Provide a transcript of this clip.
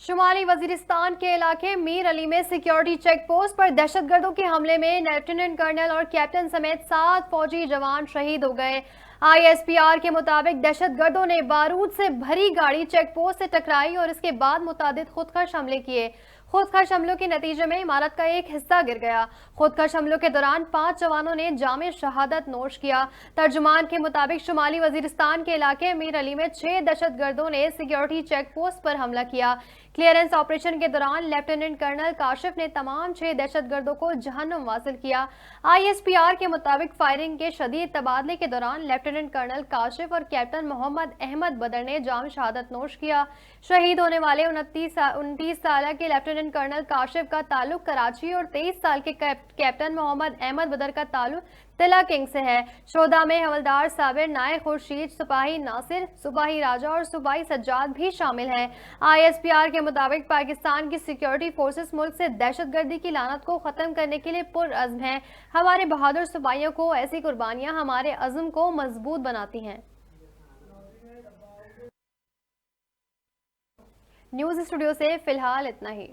शुमाली वजीरिस्तान के इलाके मीर अली में सिक्योरिटी चेक पोस्ट पर दहशतगर्दों के हमले में लेफ्टिनेंट कर्नल और कैप्टन समेत 7 फौजी जवान शहीद हो गए। ISPR के मुताबिक दहशतगर्दों ने बारूद से भरी गाड़ी चेक पोस्ट से टकराई और इसके बाद मुतादिद खुदकश हमले किए। खुदकश हमलों के नतीजे में इमारत का एक हिस्सा गिर गया। खुदकश हमलों के दौरान 5 जवानों ने जामे शहादत नोश किया। तर्जुमान के मुताबिक शुमाली वजीरिस्तान के इलाके मीर अली में 6 दहशतगर्दों ने सिक्योरिटी चेक पोस्ट पर हमला किया। क्लियरेंस ऑपरेशन के दौरान लेफ्टिनेंट कर्नल काशिफ ने तमाम 6 दहशतगर्दों को जहन्नुम वासिल किया। ISPR के मुताबिक फायरिंग के शदीद तबादले के दौरान लेफ्टिनेंट कर्नल काशिफ और कैप्टन मोहम्मद अहमद बदर ने जाम शहादत नोश किया। शहीद होने वाले 29 साल के लेफ्टिनेंट कर्नल काशिफ का ताल्लुक कराची और 23 साल के कैप्टन मोहम्मद अहमद बदर का ताल्लुक तिला किंग से है। शोधा में हवलदार साबिर, नायक खुर्शीद, सिपाही नासिर, सिपाही राजा और सिपाही सज्जाद भी शामिल हैं। ISPR के मुताबिक पाकिस्तान की सिक्योरिटी फोर्सेस मुल्क से दहशतगर्दी की लानत को खत्म करने के लिए पुरअज़्म हैं। हमारे बहादुर सिपाहियों को ऐसी कुर्बानियां हमारे अज़्म को मजबूत बनाती हैं। न्यूज़ स्टूडियो से फिलहाल इतना ही।